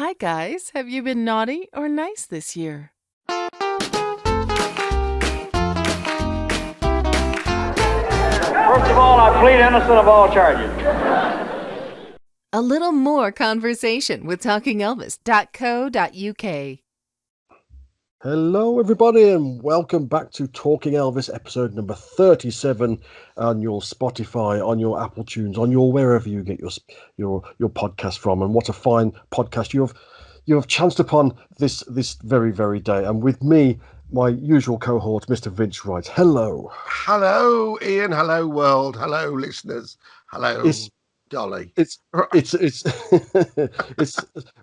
hi, guys. Have you been naughty or nice this year? First of all, I plead innocent of all charges. A little more conversation with TalkingElvis.co.uk. Hello, everybody, and welcome back to Talking Elvis, episode number 37 on your Spotify, on your Apple Tunes, on your wherever you get your podcast from. And what a fine podcast you have chanced upon this very, very day. And with me, my usual cohort, Mr. Vince Wright. Hello. Hello, Ian. Hello, world. Hello, listeners. Hello, Dolly. It's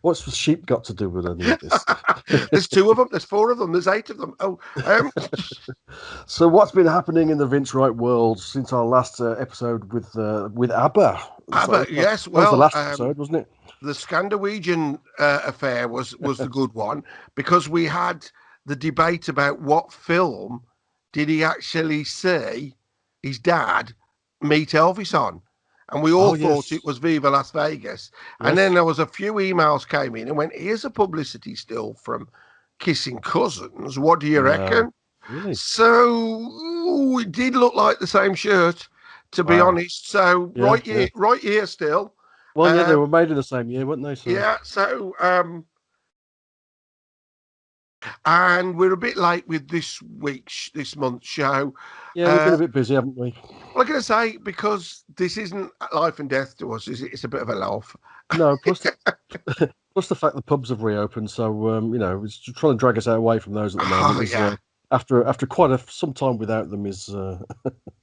what's the sheep got to do with any of this? There's 2 of them. There's 4 of them. There's 8 of them. So what's been happening in the Vince Wright world since our last episode with ABBA? Yes. Well, that was the last episode, wasn't it? The Scandinavian affair was the good one, because we had the debate about what film did he actually see his dad meet Elvis on. And we all thought it was Viva Las Vegas. Yes. And then there was a few emails came in and went, here's a publicity still from Kissing Cousins. What do you reckon? Really? So it did look like the same shirt, to be honest. So right here still. Well, yeah, they were made in the same year, weren't they? So. Yeah, so... and we're a bit late with this month's show. Yeah, we've been a bit busy, haven't we? Well, I'm going to say, because this isn't life and death to us, it's a bit of a laugh. No, plus the fact the pubs have reopened, so it's trying to drag us away from those at the moment. After quite some time without them is.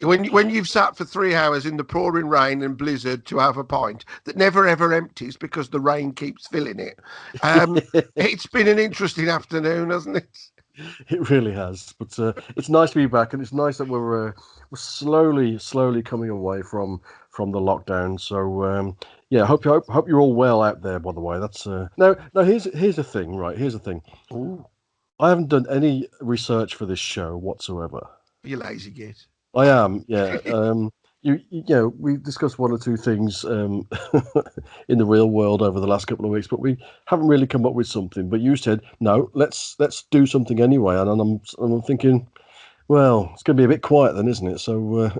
When you've sat for 3 hours in the pouring rain and blizzard to have a pint that never ever empties because the rain keeps filling it, it's been an interesting afternoon, hasn't it? It really has, but it's nice to be back, and it's nice that we're slowly coming away from the lockdown. So hope you're all well out there. By the way, that's no. Here's the thing, right? Here's the thing. Ooh. I haven't done any research for this show whatsoever. You lazy git. I am, yeah. We discussed 1 or 2 things in the real world over the last couple of weeks, but we haven't really come up with something. But you said no, let's do something anyway, and I'm thinking, well, it's going to be a bit quiet then, isn't it? So,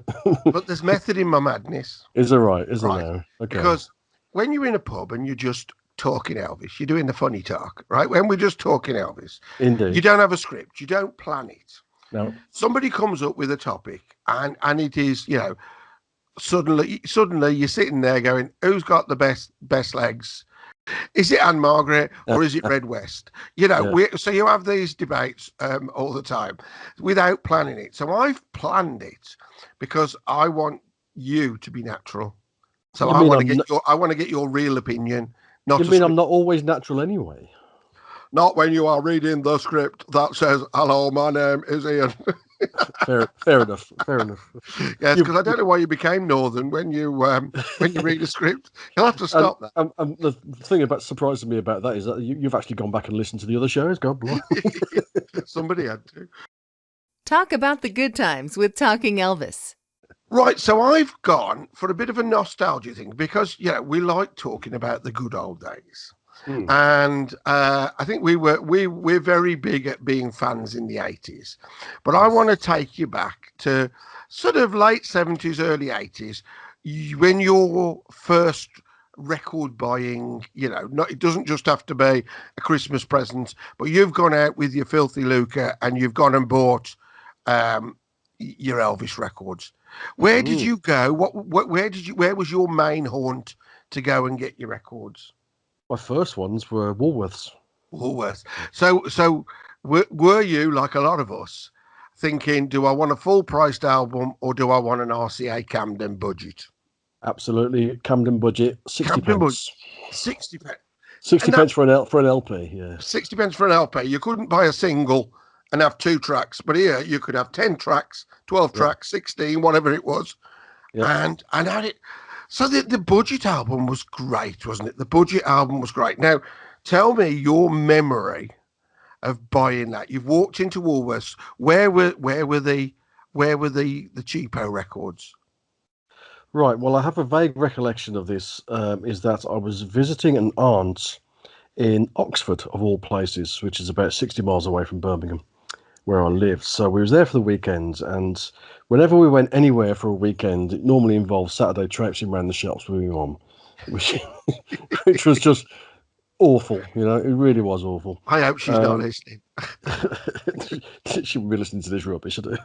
but there's method in my madness. Is there right? Is there now? Okay. Because when you're in a pub and you're just talking Elvis, you're doing the funny talk, right? When we're just talking Elvis, indeed, you don't have a script, you don't plan it. No, somebody comes up with a topic, and it is, suddenly you're sitting there going, who's got the best legs? Is it Anne Margaret or is it Red West? So you have these debates all the time without planning it. So I've planned it because I want you to be natural. So I want to get your real opinion. I'm not always natural anyway? Not when you are reading the script that says, hello, my name is Ian. Fair enough. Yes, because I don't know why you became Northern when you read a script. You'll have to stop that. And the thing about surprising me about that is that you've actually gone back and listened to the other shows. God bless. Somebody had to. Talk about the good times with Talking Elvis. Right, so I've gone for a bit of a nostalgia thing because, we like talking about the good old days. And I think we're very big at being fans in the 80s. But I want to take you back to sort of late 70s, early 80s, when your first record buying, it doesn't just have to be a Christmas present, but you've gone out with your filthy lucre and you've gone and bought your Elvis records. Where did you go? Where was your main haunt to go and get your records? My first ones were Woolworths. So were you, like a lot of us, thinking, do I want a full-priced album or do I want an RCA Camden budget? Absolutely, Camden budget, 60 pence. 60 pence. 60 pence for an LP, yeah. 60 pence for an LP. You couldn't buy a single and have 2 tracks, but here you could have 10 tracks, 12 tracks, 16, whatever it was, and had it. So the budget album was great, wasn't it? The budget album was great. Now, tell me your memory of buying that. You've walked into Woolworths. Where were the cheapo records? Right. Well, I have a vague recollection of this. Is that I was visiting an aunt in Oxford, of all places, which is about 60 miles away from Birmingham, where I live. So we was there for the weekend, and whenever we went anywhere for a weekend, it normally involved Saturday traipsing around the shops with my mum, which, which was just awful. It really was awful. I hope she's not listening. She wouldn't be listening to this rubbish, I do.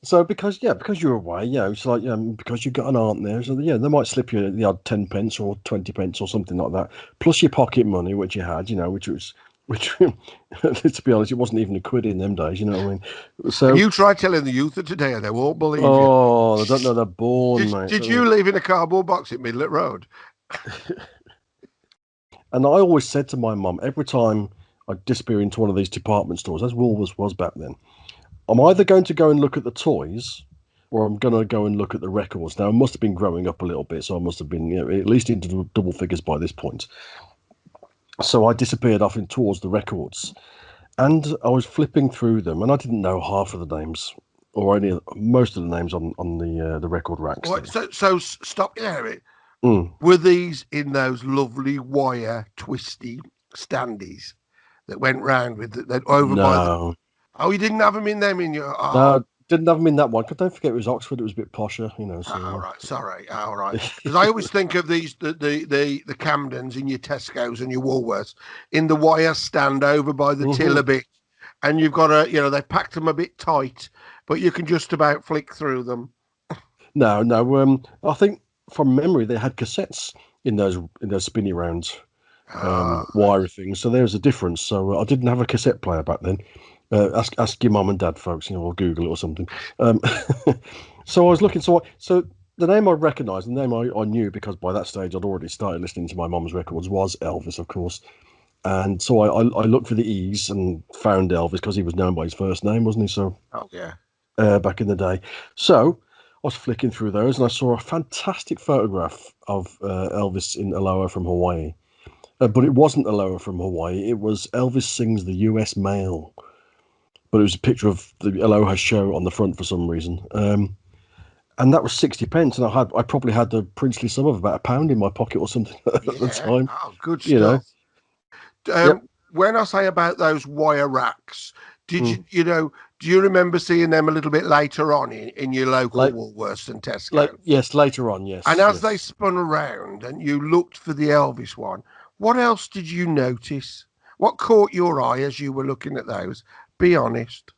So because you're away, it's like because you've got an aunt there, so they might slip you the odd 10 pence or 20 pence or something like that, plus your pocket money, which you had, which let's be honest, it wasn't even a quid in them days, you know what I mean? So And you try telling the youth of today, and they won't believe you. oh, I don't know, they're born, mate. Did you leave in a cardboard box at Midlet Road? And I always said to my mum, every time I'd disappear into one of these department stores, as Woolworths was back then, I'm either going to go and look at the toys, or I'm going to go and look at the records. Now, I must have been growing up a little bit, so I must have been at least into double figures by this point. So I disappeared off towards the records, and I was flipping through them, and I didn't know half of the names, or most of the names on the record racks. So stop there. Mm. Were these in those lovely wire twisty standees that went round with that over by the? Oh, you didn't have them in them in your. Oh. No, didn't have them in that one. Because don't forget, it was Oxford. It was a bit posher, So, all right, sorry, all right. Because I always think of these the Camdens in your Tesco's and your Woolworths in the wire stand over by the till a bit, and you've got to they packed them a bit tight, but you can just about flick through them. No. I think from memory they had cassettes in those spinny rounds, wire things. So there's a difference. So I didn't have a cassette player back then. Ask your mum and dad, folks. Or Google it or something. So I was looking. So the name I recognised, the name I knew, because by that stage I'd already started listening to my mum's records, was Elvis, of course. And so I looked for the E's and found Elvis because he was known by his first name, wasn't he? So back in the day. So I was flicking through those and I saw a fantastic photograph of Elvis in Aloha from Hawaii. But it wasn't Aloha from Hawaii. It was Elvis Sings the US Mail. But it was a picture of the Aloha show on the front for some reason. And that was 60 pence. And I probably had the princely sum of about £1 in my pocket or something at the time. Oh, good stuff. When I say about those wire racks, did do you remember seeing them a little bit later on in your local Woolworths and Tesco? Yes, later on, yes. And as they spun around and you looked for the Elvis one, what else did you notice? What caught your eye as you were looking at those? Be honest.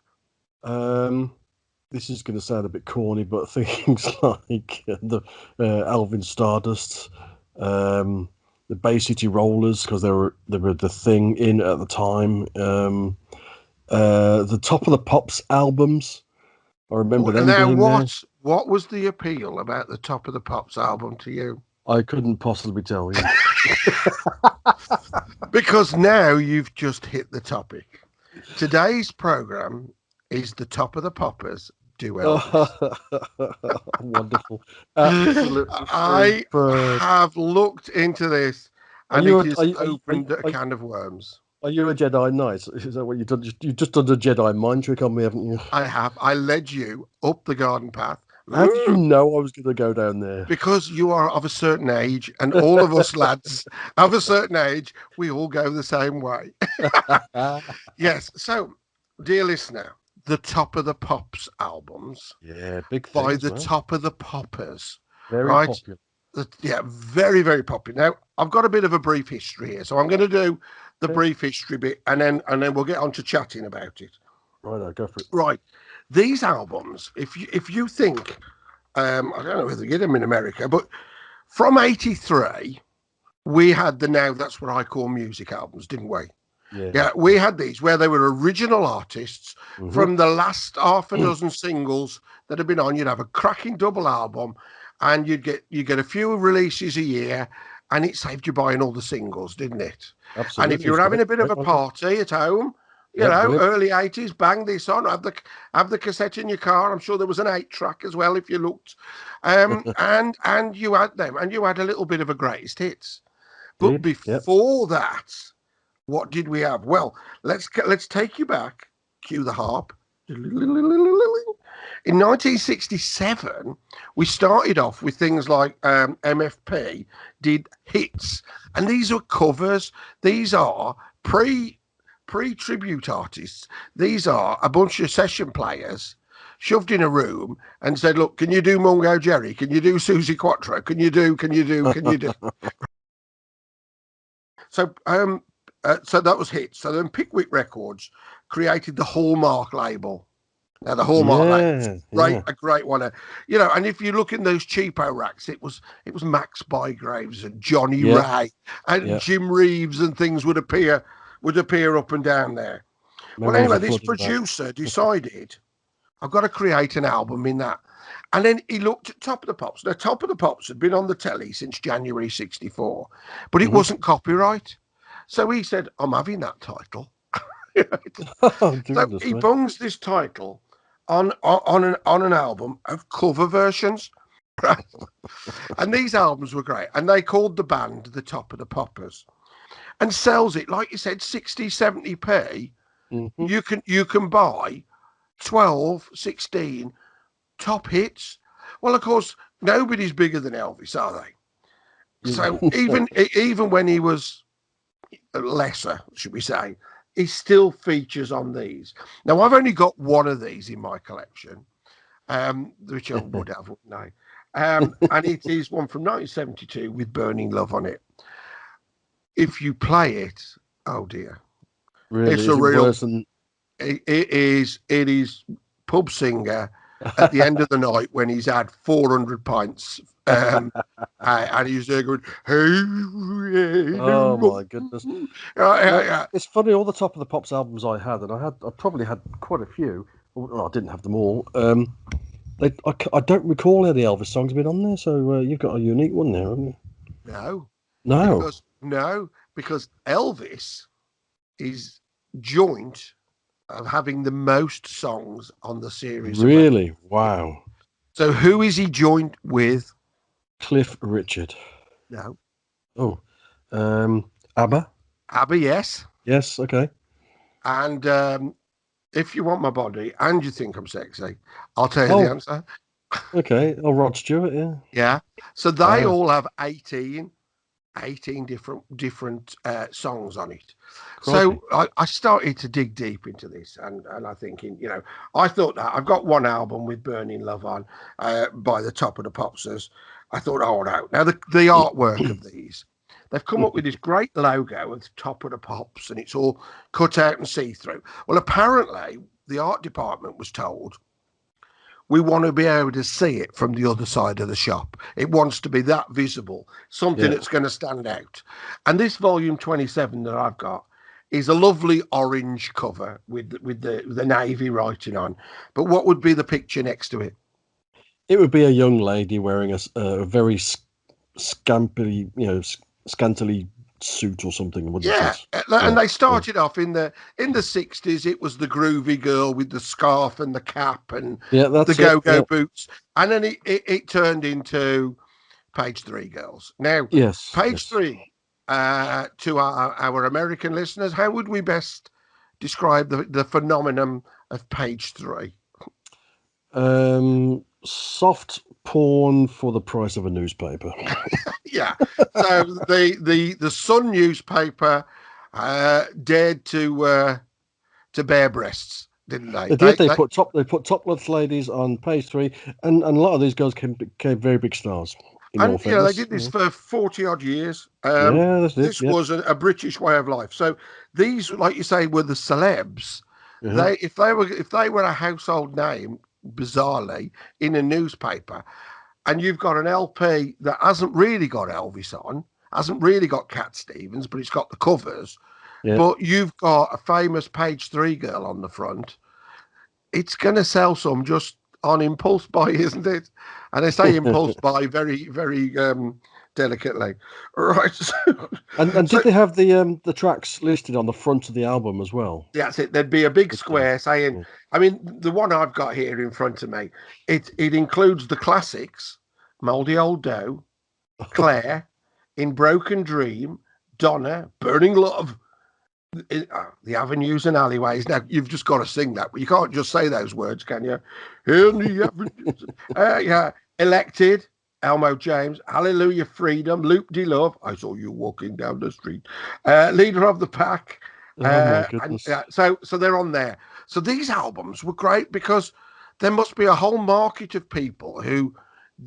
This is going to sound a bit corny, but things like the Alvin Stardust, the Bay City Rollers, because they were the thing in at the time. The Top of the Pops albums, I remember them being there. What was the appeal about the Top of the Pops album to you? I couldn't possibly tell you. Because now you've just hit the topic. Today's program is the Top of the Poppers do Elvis. Wonderful. I have looked into this and it just opened a can of worms. Are you a Jedi Knight? Is that what you've done? You've just done a Jedi mind trick on me, haven't you? I have. I led you up the garden path. How did you know I was going to go down there? Because you are of a certain age, and all of us lads of a certain age, we all go the same way. Yes. So, dear listener, the Top of the Pops albums. Yeah, big things, by the Top of the Poppers. Very popular. Very, very popular. Now, I've got a bit of a brief history here, so I'm going to do the brief history bit, and then we'll get on to chatting about it. Right, I'll go for it. Right. These albums, if you think, I don't know whether you get them in America, but from 83, we had Now That's What I Call Music albums, didn't we? Yeah, we had these where they were original artists from the last half a dozen singles that had been on. You'd have a cracking double album, and you'd get a few releases a year, and it saved you buying all the singles, didn't it? Absolutely. And if you were having a bit of a party at home, early 80s, bang this on, have the cassette in your car. I'm sure there was an 8-track as well if you looked. And you had them, and you had a little bit of a greatest hits. But before that, what did we have? Well, let's take you back. Cue the harp. In 1967, we started off with things like MFP did hits, and these are covers. These are pre-tribute artists. These are a bunch of session players shoved in a room and said, "Look, can you do Mungo Jerry? Can you do Susie Quattro? Can you do? Can you do? Can you do?" So, so that was hits. So then Pickwick Records created the Hallmark label. Now the Hallmark label, a great one. And if you look in those cheapo racks, it was Max Bygraves and Johnny Ray and Jim Reeves and things would appear up and down there. Well, anyway, this producer decided, I've got to create an album in that. And then he looked at Top of the Pops. Now, Top of the Pops had been on the telly since January 64, but it wasn't copyright. So he said, I'm having that title. So he bungs this title on an album of cover versions. And these albums were great. And they called the band the Top of the Poppers. And sells it, like you said, 60, 70p. You can buy 12, 16 top hits. Well, of course, nobody's bigger than Elvis, are they? So even when he was lesser, should we say, he still features on these. Now, I've only got one of these in my collection, which I would have, wouldn't I? And it is one from 1972 with Burning Love on it. If you play it, oh dear. Really? It's a real... It is pub singer at the end of the night when he's had 400 pints, and he's there going, "Hey, oh my goodness!" It's funny. All the Top of the Pops albums I had, and I probably had quite a few. Well, I didn't have them all. I don't recall any Elvis songs been on there, so you've got a unique one there, haven't you? No, because Elvis is joint of having the most songs on the series. Really? Wow. So who is he joined with? Cliff Richard. No. Oh. ABBA? ABBA, yes. Yes, okay. And if you want my body and you think I'm sexy, I'll tell you the answer. Okay. Oh, Rod Stewart, yeah. Yeah. So they all have 18 different songs on it. Crikey. So I started to dig deep into this, and I'm thinking, I thought that I've got one album with Burning Love on by the Top of the Popsers. I thought, oh no. Now the artwork of these, they've come up with this great logo of the Top of the Pops, and it's all cut out and see-through. Well, apparently the art department was told, we want to be able to see it from the other side of the shop. It wants to be that visible, something that's going to stand out. And this volume 27 that I've got is a lovely orange cover with the navy writing on. But what would be the picture next to it? It would be a young lady wearing a very scantily suit or something. And they started off in the 60s. It was the groovy girl with the scarf and the cap and the go-go boots, and then it turned into Page 3 girls. Now, Page 3 to our American listeners, how would we best describe the phenomenon of Page 3? Soft porn for the price of a newspaper. Yeah. So the Sun newspaper dared to bear breasts, didn't they? They put topless ladies on Page 3, and a lot of these girls became very big stars. And they did this for 40 odd years. This was a British way of life. So these, like you say, were the celebs. If they were a household name, bizarrely, in a newspaper, and you've got an LP that hasn't really got Elvis on, hasn't really got Cat Stevens, but it's got the covers, but you've got a famous Page 3 girl on the front, it's going to sell some just on impulse buy, isn't it? And they say impulse buy very, very delicately. Right. And did they have the tracks listed on the front of the album as well? That's it. There'd be a big square saying, I mean, the one I've got here in front of me, it includes the classics, Mouldy Old Dough, Claire, In Broken Dream, Donna, Burning Love, The avenues and alleyways. Now you've just got to sing that, but you can't just say those words, can you? In the avenues, yeah. Elected, Elmo James. Hallelujah, freedom. Loop de love. I saw you walking down the street. Leader of the pack. Oh my And goodness. so they're on there. So these albums were great because there must be a whole market of people who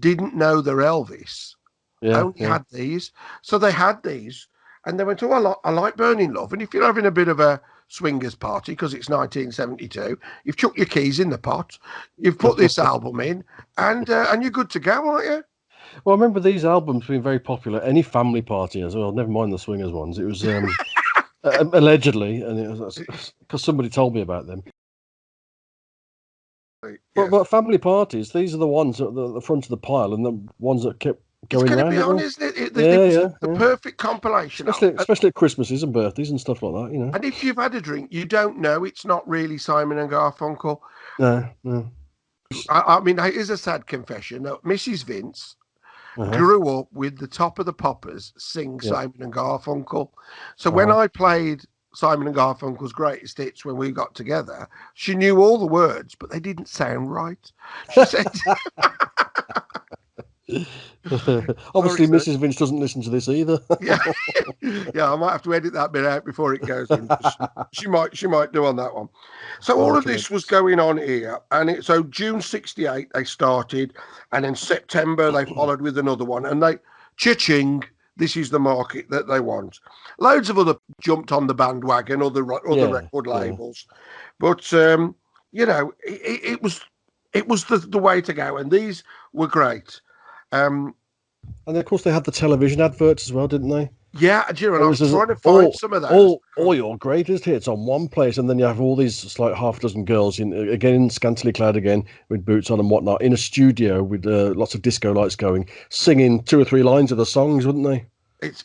didn't know their Elvis, Yeah, only yeah. had these. So they had these, and they went, "Oh, I like Burning Love." And if you're having a bit of a swingers party because it's 1972, you've chucked your keys in the pot, you've put this album in, and you're good to go, aren't you? Well, I remember these albums being very popular. Any family party as well. Never mind the swingers ones. It was allegedly, and it was because somebody told me about them. Yeah. But family parties, these are the ones at the front of the pile, and the ones that kept It's going going to round. be on, isn't it? It Yeah, was yeah, the yeah. perfect compilation album. Especially at Christmases and birthdays and stuff like that. You know. And if you've had a drink, you don't know it's not really Simon and Garfunkel. No, no. I mean, here's a sad confession. Mrs. Vince Uh-huh. grew up with the Top of the Poppers sing Yeah. Simon and Garfunkel. So when I played Simon and Garfunkel's greatest hits when we got together, she knew all the words, but they didn't sound right. She said, Obviously, Sorry, Mrs. Vince doesn't listen to this either. yeah, yeah, I might have to edit that bit out before it goes in. She might do on that one. So all of this was going on here, and so June '68 they started, and then September they followed with another one, and they cha-ching. This is the market that they want. Loads of other jumped on the bandwagon, other record labels, but you know, it was the way to go, and these were great. And of course, they had the television adverts as well, didn't they? Yeah, Jiran, I was trying to find some of those. All your greatest hits on one place, and then you have all these, it's like half a dozen girls again, scantily clad again, with boots on and whatnot, in a studio with lots of disco lights going, singing 2 or 3 lines of the songs, wouldn't they? It's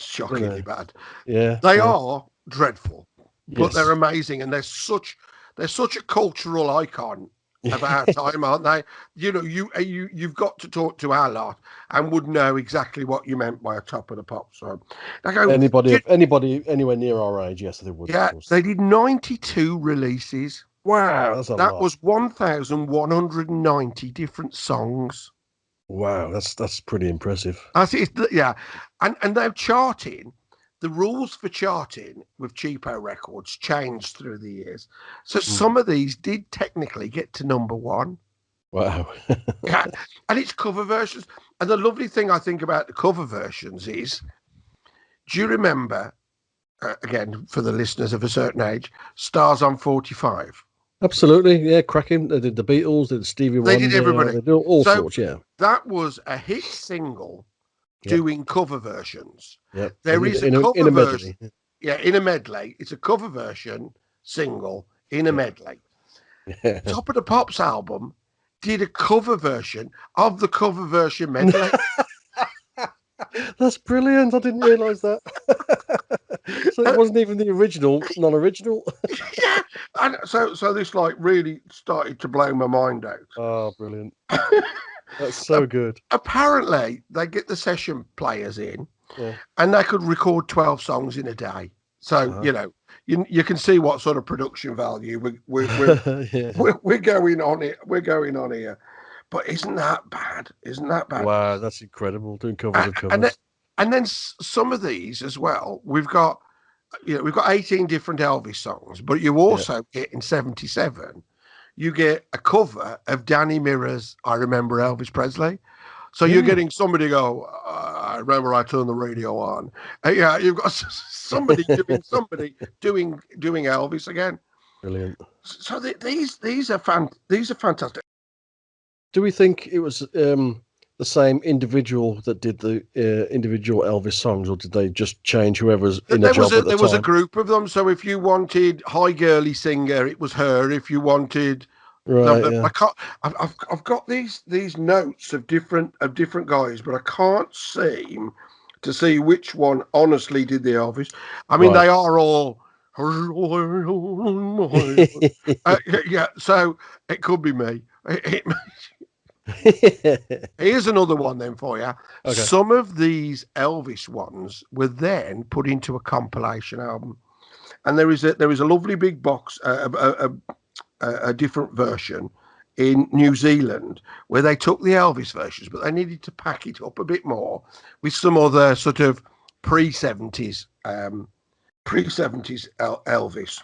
shockingly bad. Yeah, they are dreadful, but yes. they're amazing, and they're such a cultural icon of our time, aren't they? You know, you've got to talk to our lot and would know exactly what you meant by a Top of the Pop song. Anybody anywhere near our age, yes, they would. Yeah, they did 92 releases. Wow, that's a lot. That was 1,190 different songs. Wow, that's pretty impressive. Yeah, and they're charting. The rules for charting with cheapo records changed through the years. So some of these did technically get to number 1. Wow. Yeah, and it's cover versions. And the lovely thing I think about the cover versions is, do you remember, again, for the listeners of a certain age, Stars on 45? Absolutely, yeah, cracking. They did the Beatles, they did Stevie Wonder. They did everybody. They did all sorts, yeah. That was a hit single doing cover versions. Yep. There is a cover version. Yeah, in a medley. It's a cover version single in a medley. Yeah. Top of the Pops album did a cover version of the cover version medley. That's brilliant. I didn't realise that. So it wasn't even the original, non-original. Yeah. And so this like really started to blow my mind out. Oh, brilliant. That's so good. Apparently, they get the session players in, and they could record 12 songs in a day. So you know, you can see what sort of production value we're going on it. We're going on here, but isn't that bad? Isn't that bad? Wow, that's incredible. Doing covers of covers, and then some of these as well. We've got 18 different Elvis songs, but you also get in '77. You get a cover of Danny Mirror's I Remember Elvis Presley. So you're getting somebody go, I remember I turned the radio on. Yeah, you've got somebody doing Elvis again. Brilliant. So these are fantastic. Do we think it was the same individual that did the individual Elvis songs, or did they just change whoever's in the job at the time? There was a group of them. So if you wanted high girly singer, it was her. If you wanted, I've got these notes of different guys, but I can't seem to see which one honestly did the Elvis. I mean, they are all. Yeah, so it could be me. Here's another one then for you. Okay. Some of these Elvis ones were then put into a compilation album, and there is a lovely big box, a different version in New Zealand where they took the Elvis versions, but they needed to pack it up a bit more with some other sort of pre-70s Elvis.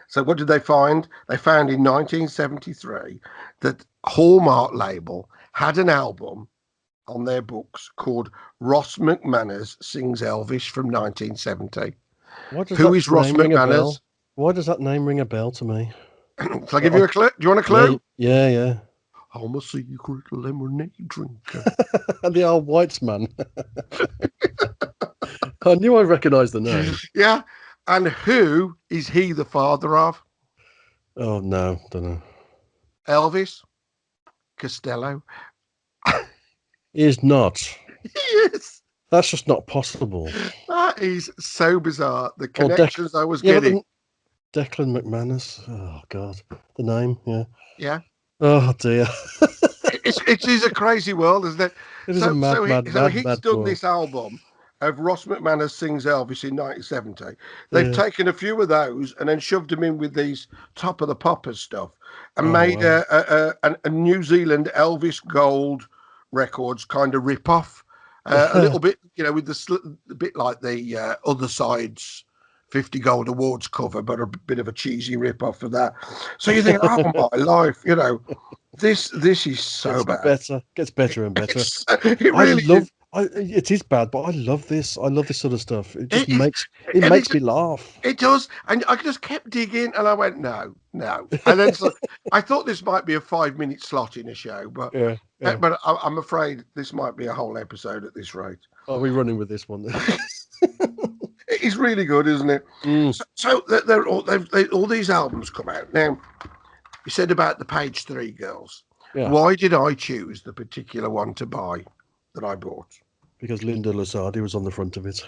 So what did they find? They found in 1973 that Hallmark label had an album on their books called Ross McManus Sings Elvis from 1970. Who is Ross McManus? Why does that name ring a bell to me? Shall I give you a clue? Do you want a clue? Yeah. I'm a secret lemonade drinker. And the old whites man. I knew I recognised the name. Yeah. And who is he the father of? Oh, no, don't know. Elvis Costello. He is not. Yes. That's just not possible. That is so bizarre. The connections I was getting. Declan McManus. Oh, God. The name, yeah. Yeah. Oh, dear. It is a crazy world, isn't it? It is a mad He's done world. this album of Ross McManus Sings Elvis in 1970. They've taken a few of those and then shoved them in with these Top of the Poppers stuff and made a New Zealand Elvis Gold Records kind of rip-off. A little bit, with the bit like the Other Side's 50 Gold Awards cover, but a bit of a cheesy rip-off of that. So you think, oh, my life, this is so bad. Gets better and better. It really is. It is bad, but I love this. I love this sort of stuff. It just makes me laugh. It does, and I just kept digging, and I went, no, and then I thought this might be a 5-minute slot in a show, but but I'm afraid this might be a whole episode at this rate. Are we running with this one? It is really good, isn't it? Mm. So all these albums come out now. You said about the Page 3 girls. Yeah. Why did I choose the particular one to buy that I bought? Because Linda Lusardi was on the front of it.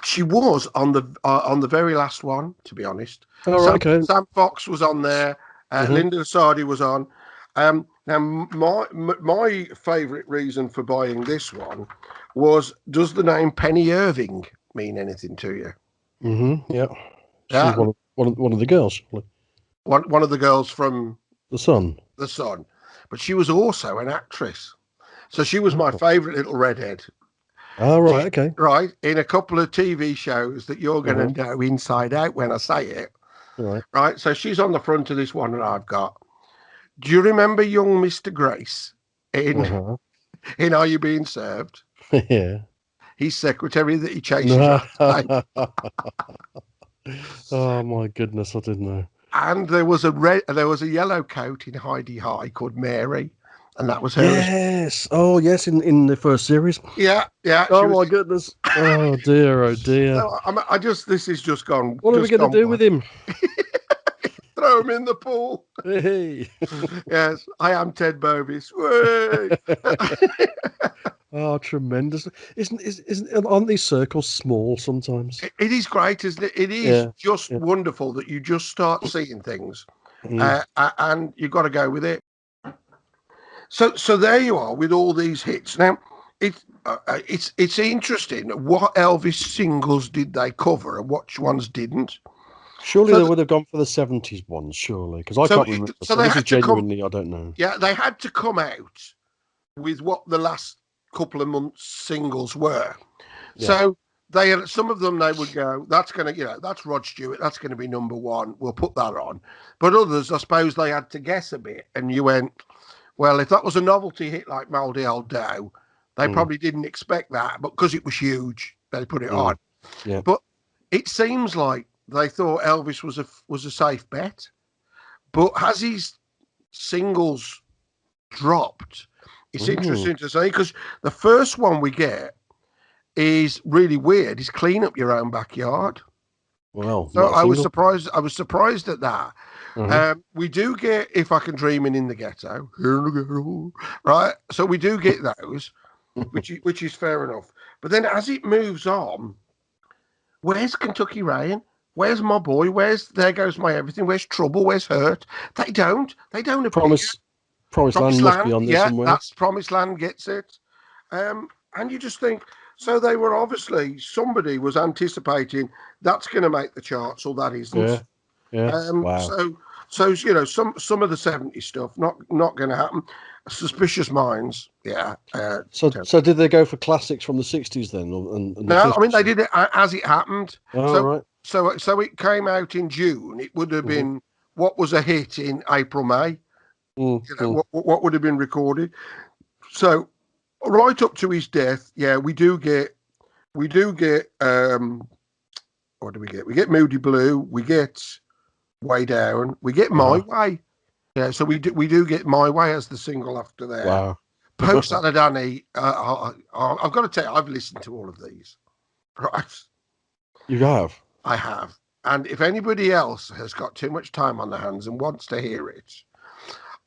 She was on the very last one, to be honest. Okay. Sam Fox was on there. Linda Lusardi was on. Now, my favourite reason for buying this one was: does the name Penny Irving mean anything to you? Mm-hmm. Yeah. She's one of the girls. One of the girls from The Sun. The Sun, but she was also an actress. So she was my favourite little redhead. Oh, right, okay. Right, in a couple of TV shows that you're going to know inside out when I say it. Right, so she's on the front of this one that I've got. Do you remember young Mr. Grace in Are You Being Served? Yeah. He's secretary that he chases. Oh, my goodness, I didn't know. And there was a yellow coat in Heidi High called Mary. And that was her. Yes. Oh, yes. In the first series. Yeah. Oh my goodness. Oh dear. So this is just gone. What are we going to do with him? Throw him in the pool. Hey. Yes, I am Ted Bovis. Oh, tremendous! Aren't these circles small sometimes? It is great, isn't it? It is just wonderful that you just start seeing things, and you've got to go with it. So there you are with all these hits. Now, it's interesting. What Elvis singles did they cover and which ones didn't? Surely they would have gone for the 70s ones, surely, because I can't remember. So this is genuinely, I don't know. Yeah, they had to come out with what the last couple of months singles were. Yeah. So they had, some of them they would go, that's going to, that's Rod Stewart, that's going to be number one. We'll put that on. But others, I suppose they had to guess a bit, and you went, well, if that was a novelty hit like Mouldy Old Dough, they probably didn't expect that, but because it was huge, they put it on. Yeah. But it seems like they thought Elvis was a safe bet. But as his singles dropped, it's interesting to say, because the first one we get is really weird. It's Clean Up Your Own Backyard. Well, so I was surprised at that. We do get If I Can Dream in the Ghetto, right? So we do get those, which is fair enough. But then as it moves on, where's Kentucky Rain? Where's My Boy? Where's There Goes My Everything? Where's Trouble? Where's Hurt? They don't appear. Promised Land must be on there somewhere. That's Promised Land gets it. And you just think, So they were obviously, somebody was anticipating that's going to make the charts or that isn't. Yeah. Yeah. Wow. So you know, some of the 70s stuff not going to happen. Suspicious Minds, yeah. So did they go for classics from the 60s then, and the No, 50s? I mean they did it as it happened. Oh, right. So it came out in June. It would have been what was a hit in April, May. You know, what would have been recorded. So right up to his death, yeah, we do get what do we get? We get Moody Blue, we get Way Down, we get My Way. Yeah, so we do get My Way as the single after there. Wow. Pope Saladani, I've got to tell you, I've listened to all of these. Right. You have? I have. And if anybody else has got too much time on their hands and wants to hear it,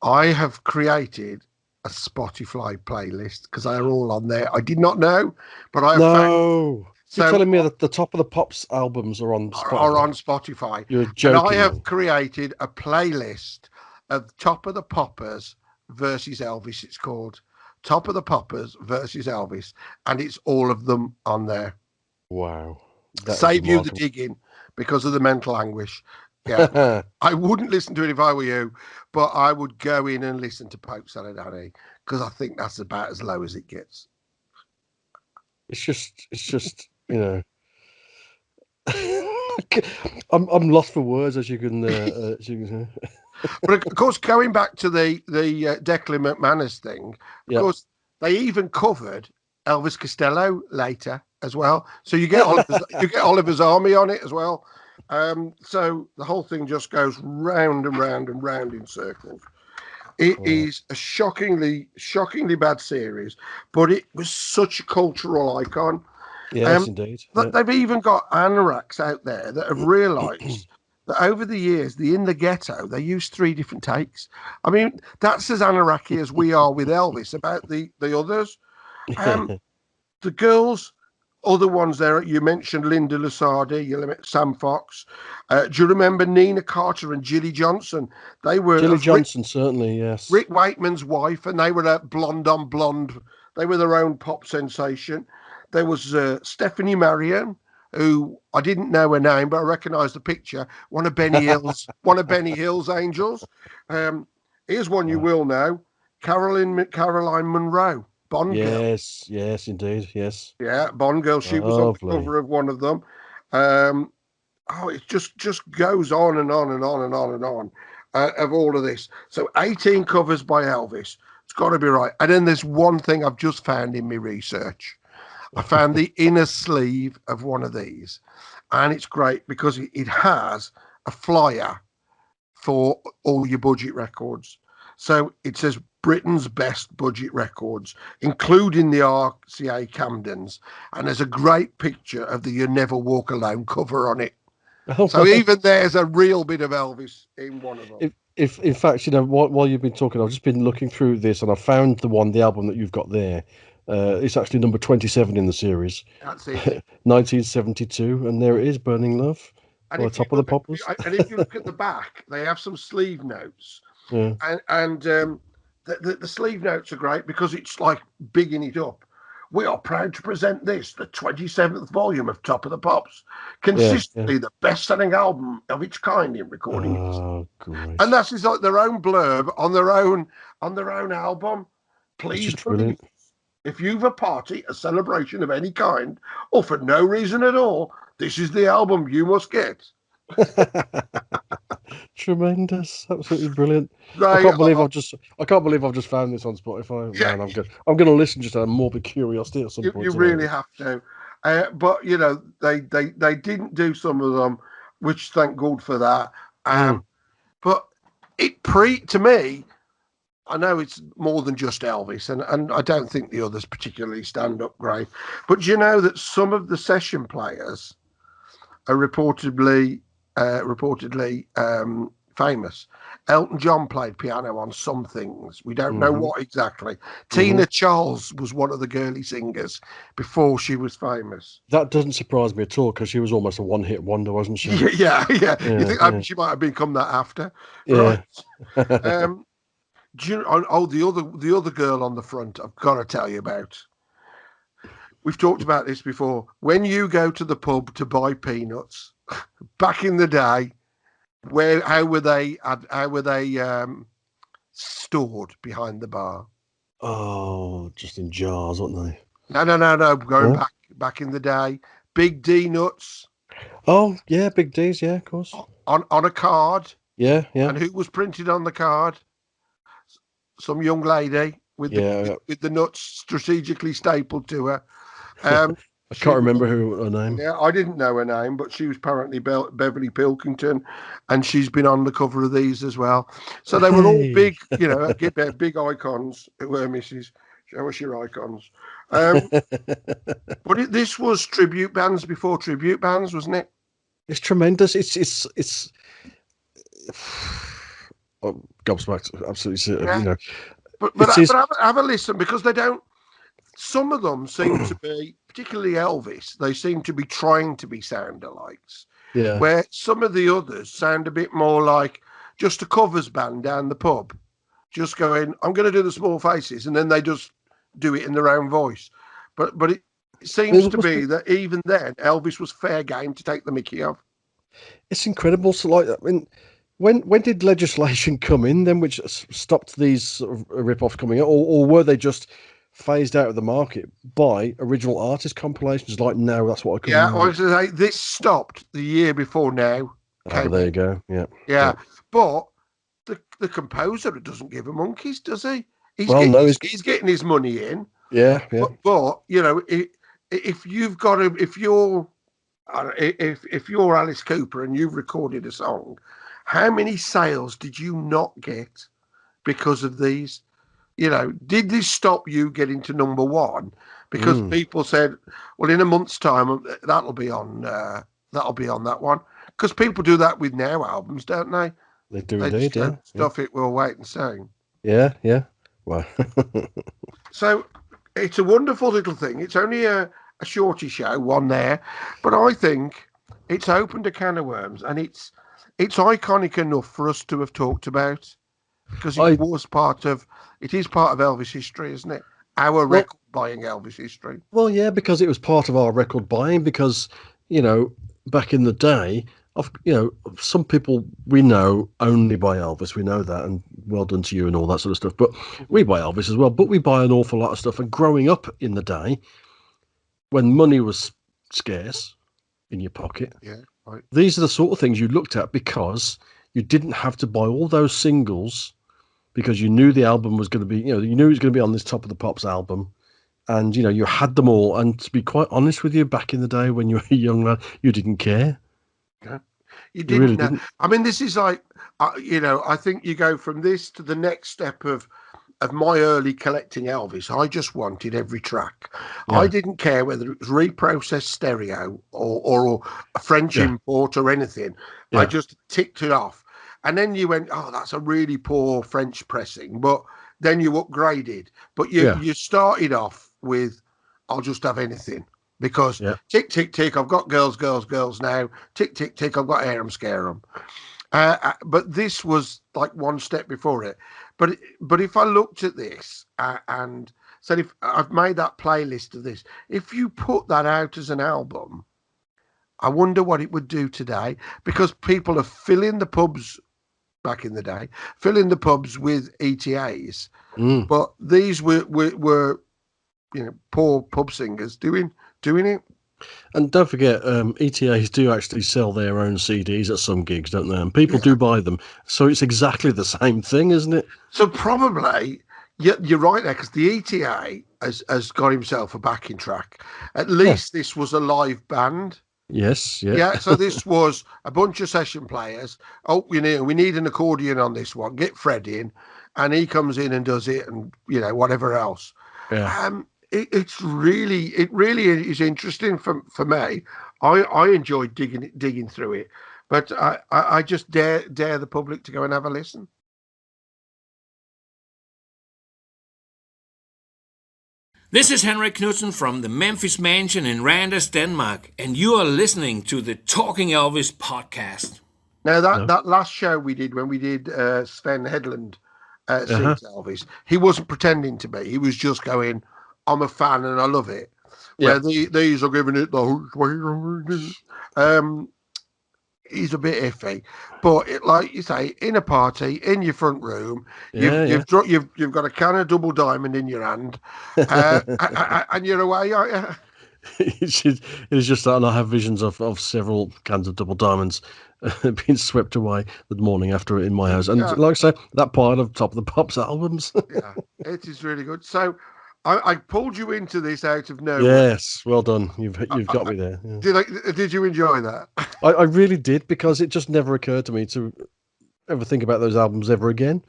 I have created a Spotify playlist because they're all on there. I did not know, but I have found. So you're telling me that the Top of the Pops albums are on Spotify? Are on Spotify. You're joking. And I have created a playlist of Top of the Poppers versus Elvis. It's called Top of the Poppers versus Elvis, and it's all of them on there. Wow. Save you the digging because of the mental anguish. Yeah, I wouldn't listen to it if I were you, but I would go in and listen to Pope Saladani because I think that's about as low as it gets. It's just you know, I'm lost for words, as you can. But of course, going back to the Declan McManus thing, of course, they even covered Elvis Costello later as well. So you get Oliver's Army on it as well. So the whole thing just goes round and round and round in circles. It is a shockingly bad series, but it was such a cultural icon. Yes, indeed. They've even got anoraks out there that have realised that over the years, In the Ghetto, they used 3 different takes. I mean, that's as anoraki as we are with Elvis about the others. The girls, other ones there, you mentioned Linda Lusardi, Sam Fox. Do you remember Nina Carter and Jilly Johnson? They were Jilly Johnson, certainly, yes. Rick Wakeman's wife, and they were a blonde on blonde. They were their own pop sensation. There was Stephanie Marion, who I didn't know her name, but I recognised the picture. One of Benny Hill's angels. Here's one you will know: Caroline Munro. Bond girl. Yes, indeed, yes. Yeah, Bond girl. She was on the cover of one of them. It just goes on and on and on and on and on of all of this. So 18 covers by Elvis. It's got to be right. And then there's one thing I've just found in my research. I found the inner sleeve of one of these, and it's great because it has a flyer for all your budget records. So it says Britain's best budget records, including the RCA Camdens, and there's a great picture of the You Never Walk Alone cover on it. So even there's a real bit of Elvis in one of them. If in fact, you know, while you've been talking, I've just been looking through this, and I found the album that you've got there. It's actually number 27 in the series. That's it. 1972, and there it is, Burning Love. And Top of the Poppers. And if you look at the back, they have some sleeve notes. Yeah. And the sleeve notes are great because it's like bigging it up. We are proud to present this, the 27th volume of Top of the Pops, consistently the best-selling album of its kind in recording. Oh, great. And that's like their own blurb on their own album. Please, if you've a party, a celebration of any kind, or for no reason at all, this is the album you must get. Tremendous, absolutely brilliant. I can't believe I've just found this on Spotify. Yeah. Man, I'm going to listen just out of morbid curiosity at some point. You really have to. But you know, they didn't do some of them, which thank God for that. But to me, I know it's more than just Elvis, and I don't think the others particularly stand up great. But you know that some of the session players are reportedly famous. Elton John played piano on some things. We don't know what exactly. Tina Charles was one of the girly singers before she was famous. That doesn't surprise me at all because she was almost a one-hit wonder, wasn't she? Yeah. You think she might have become that after? Yeah. Right. Do you know, the other girl on the front I've got to tell you about. we've talked about this before. When you go to the pub to buy peanuts, back in the day, how were they stored behind the bar? Oh, just in jars, weren't they? No. Going Huh? back in the day, Big D nuts Oh, yeah, big D's, yeah, of course. on a card, Yeah, yeah, and who was printed on the card? Some young lady with yeah. the nuts strategically stapled to her. Um, I she can't was, remember her name. yeah, I didn't know her name, but she was apparently Beverly Pilkington, and she's been on the cover of these as well. So they were all Hey. big, get their big icons. Who were Mrs. Show us your icons. But this was tribute bands before tribute bands, wasn't it? It's tremendous. It's oh, gobsmacked. Absolutely, Yeah. But it is. have a listen, because they don't. Some of them seem to be, particularly Elvis, they seem to be trying to be sound-alikes, Yeah, where some of the others sound a bit more like just a covers band down the pub, just going, I'm going to do the Small Faces, and then they just do it in their own voice. But it seems to be that even then, Elvis was fair game to take the mickey of. it's incredible. So, like, I mean, when did legislation come in then, which stopped these sort of rip-offs coming out, or were they just phased out of the market by original artist compilations? Like now, that's what I call Yeah, I them. was going to say, this stopped the year before now Ah, but came there you in. go. Yeah, Yeah, but the composer doesn't give a monkeys, does he? Well, no, He's getting his money in, yeah. but if you've got a if you're Alice Cooper and you've recorded a song, how many sales did you not get because of these? Did this stop you getting to number one? Because people said, well, in a month's time, that'll be on that one. Because people do that with now albums, don't they? They do They just indeed. go, Yeah. stuff it, we'll wait and see. Yeah. Well, So it's a wonderful little thing. It's only a shorty show, one there, but I think it's opened a can of worms, and it's iconic enough for us to have talked about, because it I is part of Elvis history, isn't it? Our well, record buying Elvis history. well, yeah, because it was part of our record buying. Because you know, back in the day, of some people we know only buy Elvis. We know that, and well done to you and all that sort of stuff. But we buy Elvis as well. But we buy an awful lot of stuff. And growing up in the day, when money was scarce in your pocket, Yeah, right. these are the sort of things you looked at, because you didn't have to buy all those singles, because you knew the album was going to be, you knew it was going to be on this Top of the Pops album, and you had them all. And to be quite honest with you, back in the day when you were a young lad, you didn't care. Yeah. You You didn't really know. didn't. I mean, this is like, I think you go from this to the next step of my early collecting Elvis. I just wanted every track. I Yeah, didn't care whether it was reprocessed stereo or a French yeah, import or anything. I yeah, just ticked it off. And then you went, oh, that's a really poor French pressing. But then you upgraded. But yeah, you started off with, I'll just have anything. Because yeah. tick, tick, tick, I've got girls now. Tick, tick, tick, I've got hair, scare 'em. But this was like one step before it. But if I looked at this and said, if I've made that playlist of this, if you put that out as an album, I wonder what it would do today, because people are filling the pubs back in the day, filling the pubs with ETAs. Mm. But these were poor pub singers doing it. And don't forget, ETAs do actually sell their own CDs at some gigs, don't they? And people do buy them. So it's exactly the same thing, isn't it? So probably you're right there, because the ETA has got himself a backing track. At least this was a live band. Yes, yeah. Yeah, so this was a bunch of session players. Oh, we need an accordion on this one. Get Fred in, and he comes in and does it, and whatever else. Yeah. It really is interesting for me. I enjoyed digging through it, but I just dare the public to go and have a listen. This is Henrik Knudsen from the Memphis Mansion in Randers, Denmark, and you are listening to the Talking Elvis podcast. Now, that last show we did, when we did Sven Hedlund sings Elvis, he wasn't pretending to be. He was just going, I'm a fan and I love it. where these are giving it the he's a bit iffy, but like you say, in a party in your front room, you've got a can of Double Diamond in your hand, and you're away, aren't you? It's just that, and I have visions of several cans of Double Diamonds being swept away the morning after in my house, and like I say, that pile of Top of the Pops albums. Yeah, it is really good. So I pulled you into this out of nowhere. Yes, well done. You've got me there. Yeah. Did you enjoy that? I really did, because it just never occurred to me to ever think about those albums ever again.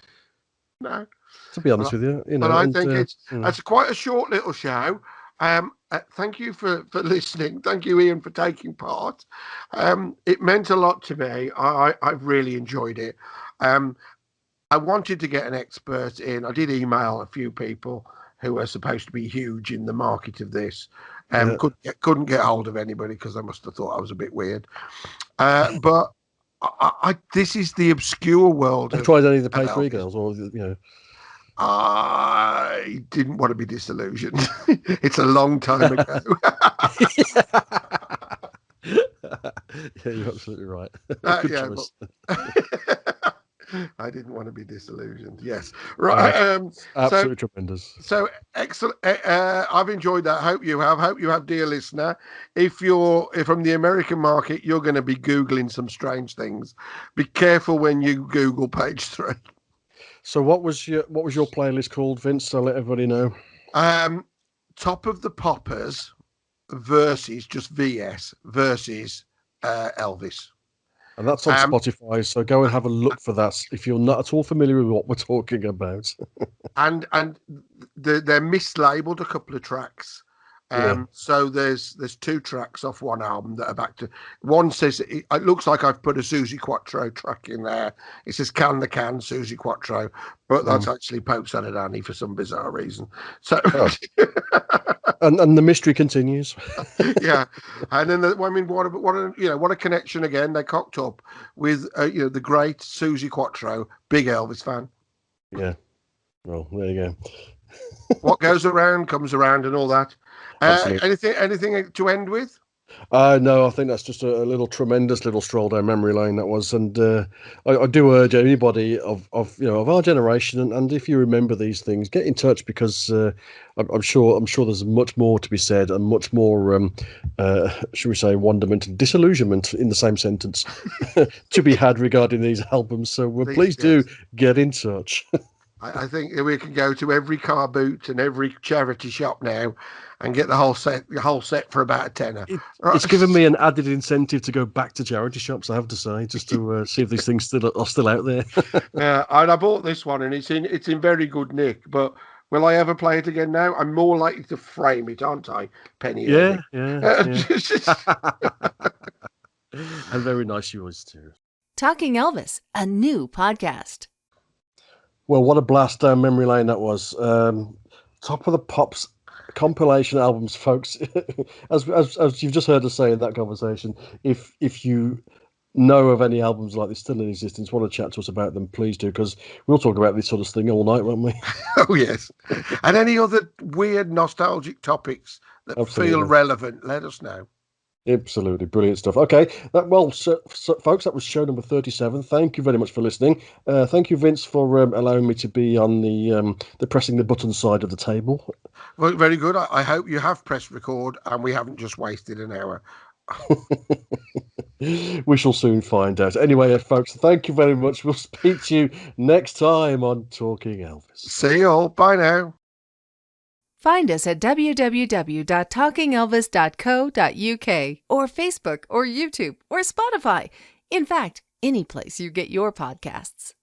No, to be honest with you, But I think it's quite a short little show. Thank you for listening. Thank you, Ian, for taking part. It meant a lot to me. I've really enjoyed it. I wanted to get an expert in. I did email a few people who are supposed to be huge in the market of this. Couldn't get hold of anybody because they must have thought I was a bit weird. But this is the obscure world. Have you tried any of the pastry girls, or I didn't want to be disillusioned. It's a long time ago. Yeah, you're absolutely right. I didn't want to be disillusioned. Yes, right. Absolutely tremendous. So excellent. I've enjoyed that. Hope you have, dear listener. If you're from the American market, you're going to be Googling some strange things. Be careful when you Google page 3. So what was your playlist called, Vince? So let everybody know. Top of the Poppers versus just VS versus Elvis. And that's on Spotify, so go and have a look for that if you're not at all familiar with what we're talking about. and they're mislabeled a couple of tracks. So there's 2 tracks off one album that are back to. One says it looks like I've put a Suzi Quattro track in there. It says Can the Can Suzi Quattro, but that's actually Pope Saladani for some bizarre reason. So and the mystery continues. Yeah, and then what a connection again. They cocked up with the great Suzi Quattro, big Elvis fan. Yeah, well, there you go. What goes around comes around, and all that. Anything to end with? No, I think that's just a tremendous little stroll down memory lane that was, and I do urge anybody of our generation, and if you remember these things, get in touch, because I'm sure there's much more to be said, and much more, should we say, wonderment and disillusionment in the same sentence to be had regarding these albums. So please do get in touch. I think we can go to every car boot and every charity shop now and get the whole set for about a tenner. It's given me an added incentive to go back to charity shops, I have to say, just to see if these things are still out there. And I bought this one, and it's in very good nick. But will I ever play it again now? I'm more likely to frame it, aren't I, Penny? Yeah. And very nice yours too. Talking Elvis, a new podcast. Well, what a blast down memory lane that was. Top of the Pops compilation albums, folks. as you've just heard us say in that conversation, if you know of any albums like this still in existence, want to chat to us about them, please do, because we'll talk about this sort of thing all night, won't we? Oh, yes. And any other weird nostalgic topics that feel relevant, let us know. Absolutely brilliant stuff. Okay, folks, that was show number 37. Thank you very much for listening. Thank you, Vince, for allowing me to be on the pressing the button side of the table. Well, very good. I hope you have pressed record and we haven't just wasted an hour. We shall soon find out. Anyway, folks, thank you very much. We'll speak to you next time on Talking Elvis. See you all. Bye now. Find us at www.talkingelvis.co.uk or Facebook or YouTube or Spotify. In fact, any place you get your podcasts.